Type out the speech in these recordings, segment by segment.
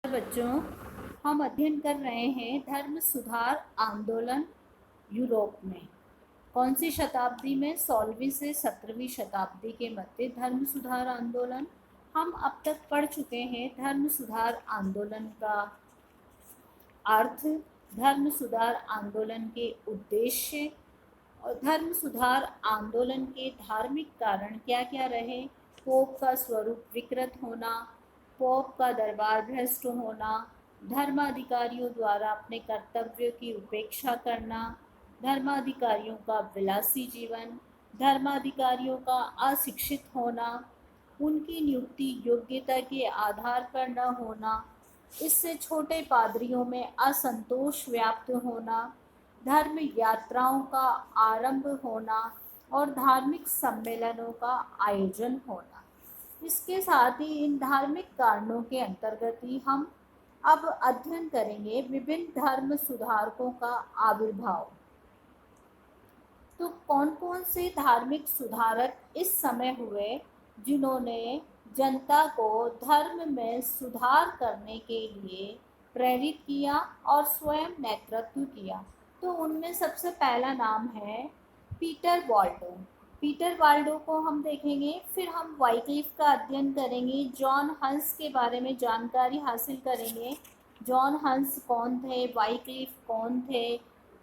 बच्चों, हम अध्ययन कर रहे हैं धर्म सुधार आंदोलन यूरोप में। कौन सी शताब्दी में? 16वीं से 17वीं शताब्दी के मध्य धर्म सुधार आंदोलन। हम अब तक पढ़ चुके हैं धर्म सुधार आंदोलन का अर्थ, धर्म सुधार आंदोलन के उद्देश्य और धर्म सुधार आंदोलन के धार्मिक कारण क्या क्या रहे। पोप का स्वरूप विकृत होना, पोप का दरबार भ्रष्ट होना, धर्माधिकारियों द्वारा अपने कर्तव्य की उपेक्षा करना, धर्माधिकारियों का विलासी जीवन, धर्माधिकारियों का अशिक्षित होना, उनकी नियुक्ति योग्यता के आधार पर न होना, इससे छोटे पादरियों में असंतोष व्याप्त होना, धर्म यात्राओं का आरंभ होना और धार्मिक सम्मेलनों का आयोजन होना। इसके साथ ही इन धार्मिक कारणों के अंतर्गत ही हम अब अध्ययन करेंगे विभिन्न धर्म सुधारकों का आविर्भाव। तो कौन कौन से धार्मिक सुधारक इस समय हुए जिन्होंने जनता को धर्म में सुधार करने के लिए प्रेरित किया और स्वयं नेतृत्व किया? तो उनमें सबसे पहला नाम है पीटर वाल्डो। पीटर वाल्डो को हम देखेंगे, फिर हम वाइक्लिफ का अध्ययन करेंगे, जॉन हंस के बारे में जानकारी हासिल करेंगे। जॉन हंस कौन थे, वाइक्लिफ कौन थे,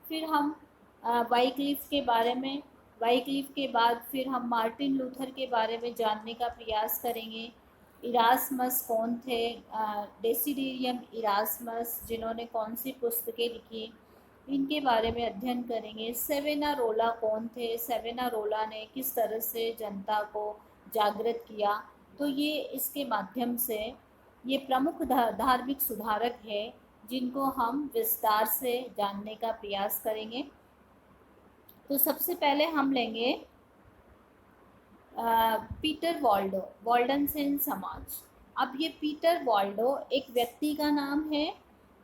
फिर हम वाइक्लिफ के बारे में, वाइक्लिफ के बाद फिर हम मार्टिन लूथर के बारे में जानने का प्रयास करेंगे। इरास्मस कौन थे, डेसिडेरियम इरास्मस, जिन्होंने कौन सी पुस्तकें लिखी, इनके बारे में अध्ययन करेंगे। सेवेनारोला कौन थे, सेवेनारोला ने किस तरह से जनता को जागृत किया। तो ये इसके माध्यम से ये प्रमुख धार्मिक सुधारक है जिनको हम विस्तार से जानने का प्रयास करेंगे। तो सबसे पहले हम लेंगे पीटर वाल्डो, वाल्डेंसेन समाज। अब ये पीटर वाल्डो एक व्यक्ति का नाम है।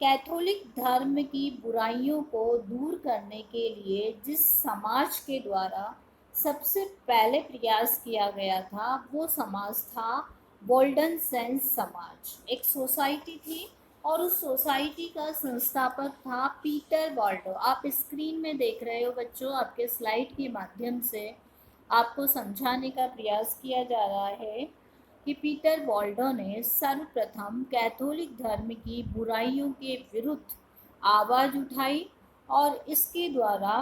कैथोलिक धर्म की बुराइयों को दूर करने के लिए जिस समाज के द्वारा सबसे पहले प्रयास किया गया था वो समाज था वाल्डेंसेन समाज। एक सोसाइटी थी और उस सोसाइटी का संस्थापक था पीटर वाल्डो। आप स्क्रीन में देख रहे हो बच्चों, आपके स्लाइड के माध्यम से आपको समझाने का प्रयास किया जा रहा है कि पीटर वाल्डो ने सर्वप्रथम कैथोलिक धर्म की बुराइयों के विरुद्ध आवाज़ उठाई और इसके द्वारा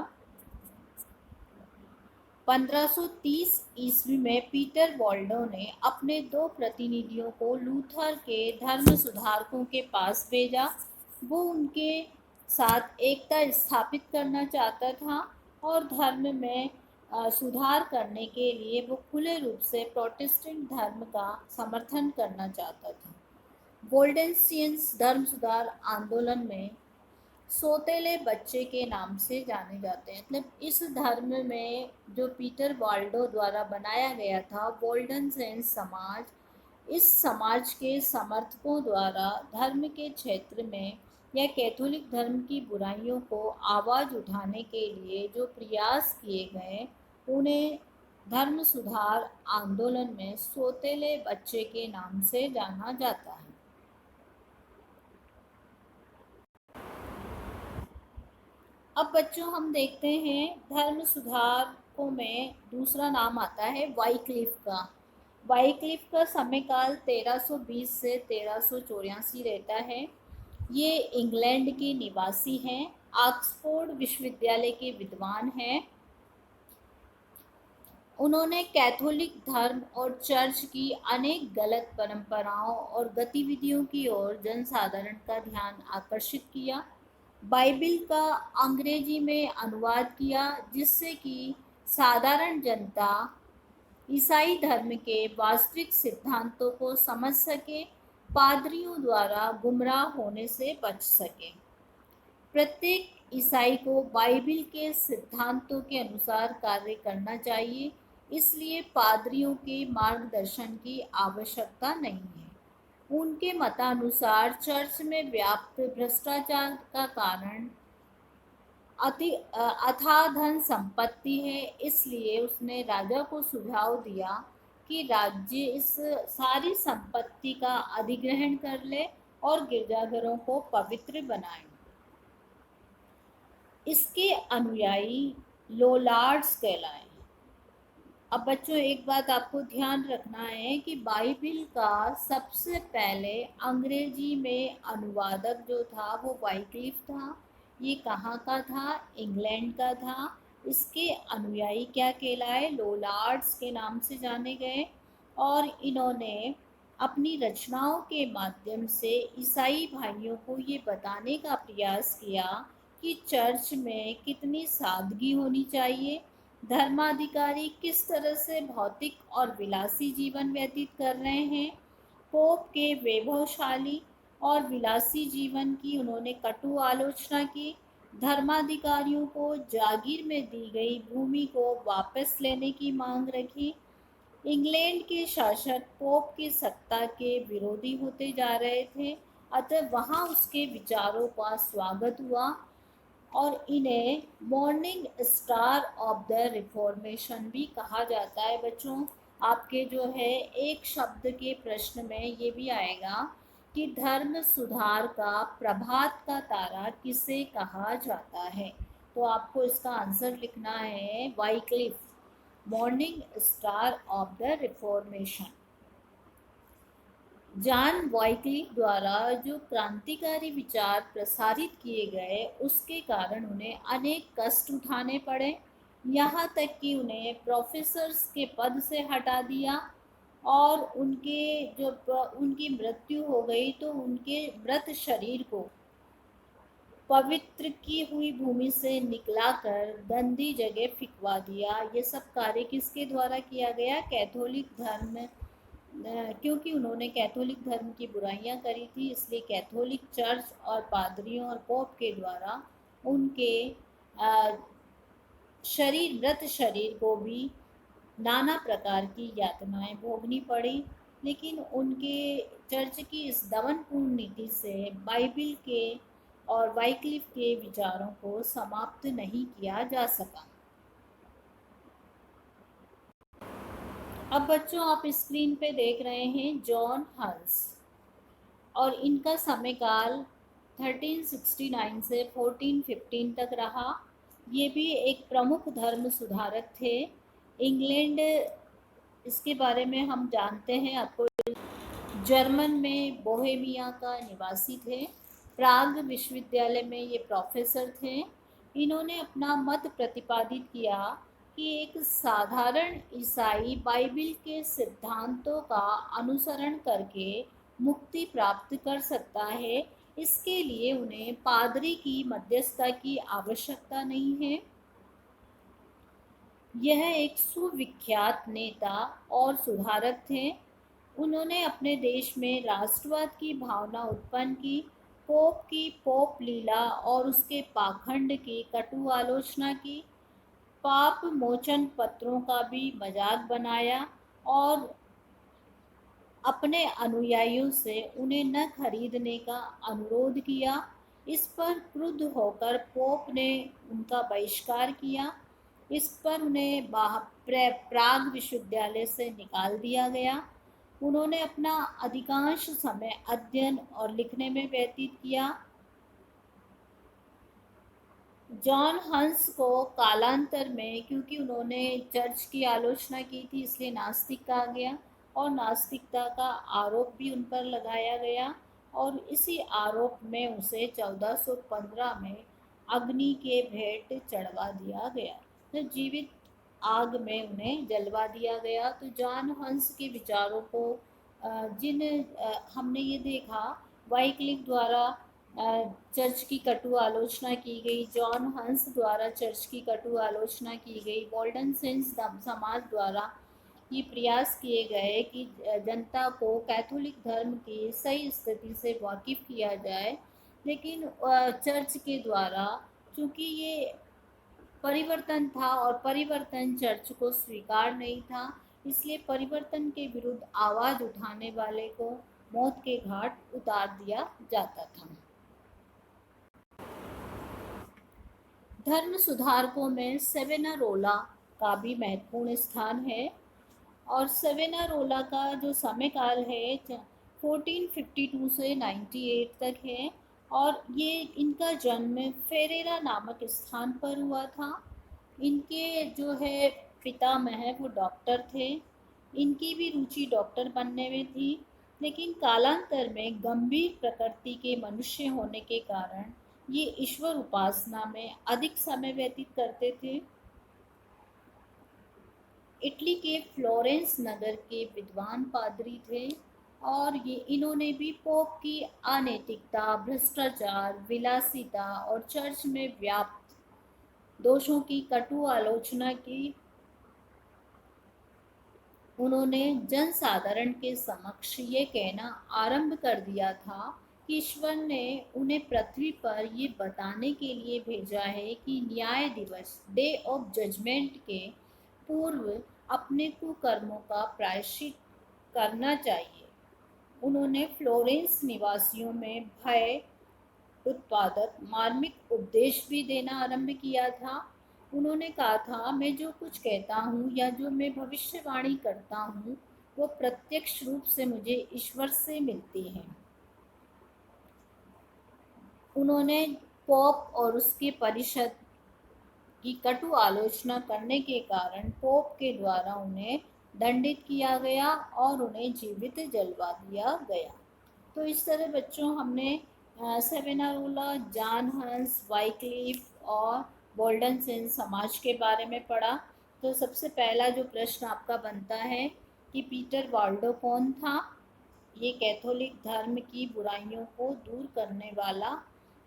1530 ईस्वी में पीटर वाल्डो ने अपने 2 प्रतिनिधियों को लूथर के धर्म सुधारकों के पास भेजा। वो उनके साथ एकता स्थापित करना चाहता था और धर्म में सुधार करने के लिए वो खुले रूप से प्रोटेस्टेंट धर्म का समर्थन करना चाहता था। वोल्डेंसियंस धर्म सुधार आंदोलन में सोतेले बच्चे के नाम से जाने जाते हैं। मतलब इस धर्म में जो पीटर वाल्डो द्वारा बनाया गया था वोल्डेंसेन समाज, इस समाज के समर्थकों द्वारा धर्म के क्षेत्र में या कैथोलिक धर्म की बुराइयों को आवाज़ उठाने के लिए जो प्रयास किए गए उन्हें धर्म सुधार आंदोलन में सोतेले बच्चे के नाम से जाना जाता है। अब बच्चों हम देखते हैं धर्म सुधारकों में दूसरा नाम आता है वाइक्लिफ का। वाइक्लिफ का समय काल 1320 से 1384 रहता है। ये इंग्लैंड के निवासी हैं, ऑक्सफोर्ड विश्वविद्यालय के विद्वान हैं। उन्होंने कैथोलिक धर्म और चर्च की अनेक गलत परंपराओं और गतिविधियों की ओर जनसाधारण का ध्यान आकर्षित किया। बाइबिल का अंग्रेजी में अनुवाद किया जिससे कि साधारण जनता ईसाई धर्म के वास्तविक सिद्धांतों को समझ सके, पादरियों द्वारा गुमराह होने से बच सके। प्रत्येक ईसाई को बाइबिल के सिद्धांतों के अनुसार कार्य करना चाहिए, इसलिए पादरियों के मार्गदर्शन की आवश्यकता नहीं है। उनके मतानुसार चर्च में व्याप्त भ्रष्टाचार का कारण अथाह धन संपत्ति है, इसलिए उसने राजा को सुझाव दिया कि राज्य इस सारी संपत्ति का अधिग्रहण कर ले और गिरजाघरों को पवित्र बनाएं। इसके अनुयायी लोलार्ड्स कहलाए। अब बच्चों एक बात आपको ध्यान रखना है कि बाइबिल का सबसे पहले अंग्रेजी में अनुवादक जो था वो वाइक्लिफ था। ये कहाँ का था? इंग्लैंड का था। इसके अनुयायी क्या कहलाए? लोलार्ड्स के नाम से जाने गए। और इन्होंने अपनी रचनाओं के माध्यम से ईसाई भाइयों को ये बताने का प्रयास किया कि चर्च में कितनी सादगी होनी चाहिए, धर्माधिकारी किस तरह से भौतिक और विलासी जीवन व्यतीत कर रहे हैं। पोप के वैभवशाली और विलासी जीवन की उन्होंने कटु आलोचना की। धर्माधिकारियों को जागीर में दी गई भूमि को वापस लेने की मांग रखी। इंग्लैंड के शासक पोप की सत्ता के विरोधी होते जा रहे थे, अतः वहाँ उसके विचारों का स्वागत हुआ और इन्हें morning star of the reformation भी कहा जाता है। बच्चों आपके जो है एक शब्द के प्रश्न में ये भी आएगा कि धर्म सुधार का प्रभात का तारा किसे कहा जाता है, तो आपको इसका आंसर लिखना है Wycliffe, morning star of the reformation. John Wycliffe द्वारा जो क्रांतिकारी विचार प्रसारित किए गए उसके कारण उन्हें अनेक कष्ट उठाने पड़े, यहाँ तक कि उन्हें प्रोफेसर्स के पद से हटा दिया और उनकी मृत्यु हो गई तो उनके मृत शरीर को पवित्र की हुई भूमि से निकलाकर गंदी जगह फिकवा दिया। ये सब कार्य किसके द्वारा किया गया? कैथोलिक धर्म, क्योंकि उन्होंने कैथोलिक धर्म की बुराइयां करी थी, इसलिए कैथोलिक चर्च और पादरियों और पोप के द्वारा उनके मृत शरीर को भी नाना प्रकार की यातनाएं भोगनी पड़ी। लेकिन उनके चर्च की इस दमनपूर्ण नीति से बाइबिल के और वाइक्लिफ के विचारों को समाप्त नहीं किया जा सका। अब बच्चों आप स्क्रीन पे देख रहे हैं जॉन हंस और इनका समय-काल 1369 से 1415 तक रहा। ये भी एक प्रमुख धर्म सुधारक थे। इंग्लैंड, इसके बारे में हम जानते हैं आपको, जर्मन में बोहेमिया का निवासी थे। प्राग विश्वविद्यालय में ये प्रोफेसर थे। इन्होंने अपना मत प्रतिपादित किया कि एक साधारण ईसाई बाइबिल के सिद्धांतों का अनुसरण करके मुक्ति प्राप्त कर सकता है। इसके लिए उन्हें पादरी की मध्यस्थता की आवश्यकता नहीं है। यह एक सुविख्यात नेता और सुधारक थे। उन्होंने अपने देश में राष्ट्रवाद की भावना उत्पन्न की, पोप की पोप लीला और उसके पाखंड की कटु आलोचना की, पाप मोचन पत्रों का भी मजाक बनाया और अपने अनुयायियों से उन्हें न खरीदने का अनुरोध किया। इस पर क्रुद्ध होकर पोप ने उनका बहिष्कार किया। इस पर उन्हें प्राग विश्वविद्यालय से निकाल दिया गया। उन्होंने अपना अधिकांश समय अध्ययन और लिखने में व्यतीत किया। जॉन हंस को कालांतर में, क्योंकि उन्होंने चर्च की आलोचना की थी, इसलिए नास्तिक कहा गया और नास्तिकता का आरोप भी उन पर लगाया गया और इसी आरोप में उसे 1415 में अग्नि के भेंट चढ़वा दिया गया, तो जीवित आग में उन्हें जलवा दिया गया। तो जॉन हंस के विचारों को हमने ये देखा वाइक्लिफ द्वारा चर्च की कटु आलोचना की गई, जॉन हंस द्वारा चर्च की कटु आलोचना की गई, वॉल्डेनसेंस समाज द्वारा ये प्रयास किए गए कि जनता को कैथोलिक धर्म की सही स्थिति से वाकिफ़ किया जाए। लेकिन चर्च के द्वारा, चूँकि ये परिवर्तन था और परिवर्तन चर्च को स्वीकार नहीं था, इसलिए परिवर्तन के विरुद्ध आवाज़ उठाने वाले को मौत के घाट उतार दिया जाता था। धर्म सुधारकों में सेवेनारोला का भी महत्वपूर्ण स्थान है और सेवेनारोला का जो समय काल है 1452 से 98 तक है और ये इनका जन्म फेरेरा नामक स्थान पर हुआ था। इनके जो है पितामह वो डॉक्टर थे। इनकी भी रुचि डॉक्टर बनने में थी, लेकिन कालांतर में गंभीर प्रकृति के मनुष्य होने के कारण ये ईश्वर उपासना में अधिक समय व्यतीत करते थे। इटली के फ्लोरेंस नगर के विद्वान पादरी थे और ये इन्होंने भी पोप की अनैतिकता, भ्रष्टाचार, विलासिता और चर्च में व्याप्त दोषों की कटु आलोचना की। उन्होंने जनसाधारण के समक्ष ये कहना आरंभ कर दिया था कि ईश्वर ने उन्हें पृथ्वी पर ये बताने के लिए भेजा है कि न्याय दिवस, डे ऑफ जजमेंट के पूर्व अपने कुकर्मों का प्रायश्चित करना चाहिए। उन्होंने फ्लोरेंस निवासियों में भय उत्पादक मार्मिक उपदेश भी देना आरंभ किया था। उन्होंने कहा था, मैं जो कुछ कहता हूँ या जो मैं भविष्यवाणी करता हूँ वो प्रत्यक्ष रूप से मुझे ईश्वर से मिलती है। उन्होंने पोप और उसके परिषद की कटु आलोचना करने के कारण पोप के द्वारा उन्हें दंडित किया गया और उन्हें जीवित जलवा दिया गया। तो इस तरह बच्चों हमने सेवेनारोला, जॉन हंस, वाइक्लिफ और वोल्डेनसेंस समाज के बारे में पढ़ा। तो सबसे पहला जो प्रश्न आपका बनता है कि पीटर वाल्डो कौन था? ये कैथोलिक धर्म की बुराइयों को दूर करने वाला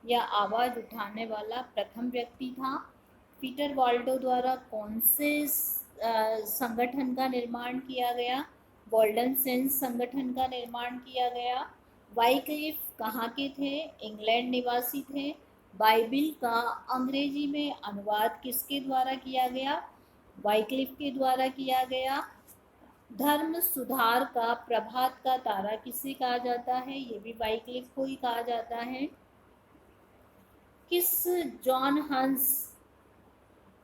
या आवाज़ उठाने वाला प्रथम व्यक्ति था। पीटर वाल्डो द्वारा कौन से संगठन का निर्माण किया गया? वोल्डेनसेंस संगठन का निर्माण किया गया। वाइक्लिफ कहाँ के थे? इंग्लैंड निवासी थे। बाइबिल का अंग्रेजी में अनुवाद किसके द्वारा किया गया? वाइक्लिफ के द्वारा किया गया। धर्म सुधार का प्रभात का तारा किसे कहा जाता है? ये भी वाइक्लिफ को ही कहा जाता है। जॉन हंस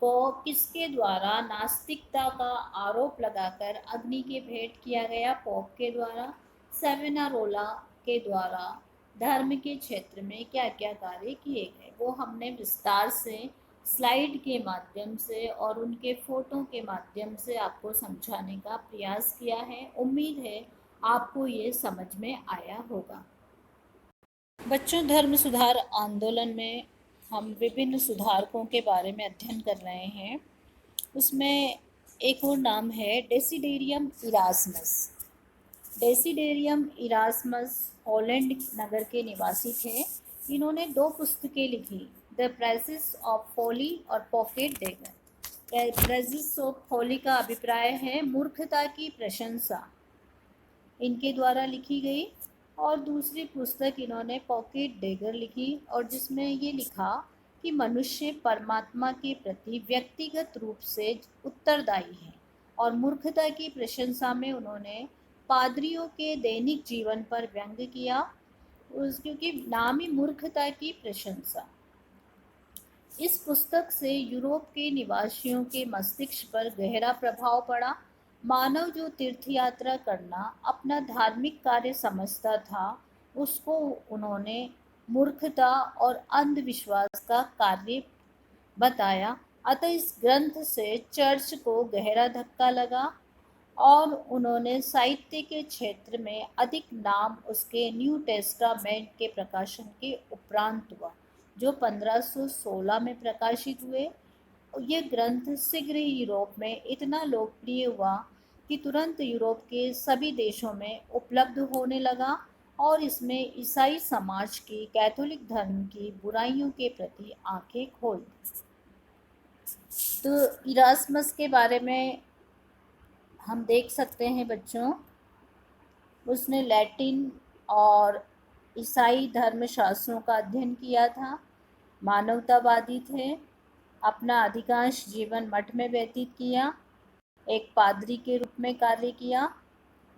को किसके द्वारा नास्तिकता का आरोप लगाकर अग्नि के भेंट किया गया? पोप के द्वारा। सेवेनारोला के द्वारा धर्म के क्षेत्र में क्या क्या कार्य किए गए वो हमने विस्तार से स्लाइड के माध्यम से और उनके फोटो के माध्यम से आपको समझाने का प्रयास किया है। उम्मीद है आपको ये समझ में आया होगा। बच्चों, धर्म सुधार आंदोलन में हम विभिन्न सुधारकों के बारे में अध्ययन कर रहे हैं। उसमें एक और नाम है डेसिडेरियम इरास्मस। डेसिडेरियम इरास्मस हॉलैंड नगर के निवासी थे। इन्होंने 2 पुस्तकें लिखी, द प्रेजेंस ऑफ फॉली और पॉकेट डेगर। प्रेजेंस ऑफ फॉली का अभिप्राय है मूर्खता की प्रशंसा, इनके द्वारा लिखी गई। और दूसरी पुस्तक इन्होंने पॉकेट डेगर लिखी और जिसमें ये लिखा कि मनुष्य परमात्मा के प्रति व्यक्तिगत रूप से उत्तरदायी है। और मूर्खता की प्रशंसा में उन्होंने पादरियों के दैनिक जीवन पर व्यंग्य किया, क्योंकि नाम ही मूर्खता की प्रशंसा। इस पुस्तक से यूरोप के निवासियों के मस्तिष्क पर गहरा प्रभाव पड़ा। मानव जो तीर्थ यात्रा करना अपना धार्मिक कार्य समझता था, उसको उन्होंने मूर्खता और अंधविश्वास का कार्य बताया। अतः इस ग्रंथ से चर्च को गहरा धक्का लगा और उन्होंने साहित्य के क्षेत्र में अधिक नाम उसके न्यू टेस्टामेंट के प्रकाशन के उपरांत हुआ, जो 1516 में प्रकाशित हुए। ये ग्रंथ शीघ्र ही यूरोप में इतना लोकप्रिय हुआ कि तुरंत यूरोप के सभी देशों में उपलब्ध होने लगा और इसमें ईसाई समाज की, कैथोलिक धर्म की बुराइयों के प्रति आंखें खोल दी। तो इरास्मस के बारे में हम देख सकते हैं बच्चों, उसने लैटिन और ईसाई धर्मशास्त्रों का अध्ययन किया था, मानवतावादी थे, अपना अधिकांश जीवन मठ में व्यतीत किया, एक पादरी के रूप में कार्य किया,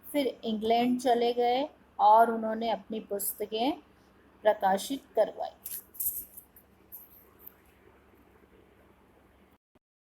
फिर इंग्लैंड चले गए और उन्होंने अपनी पुस्तकें प्रकाशित करवाई।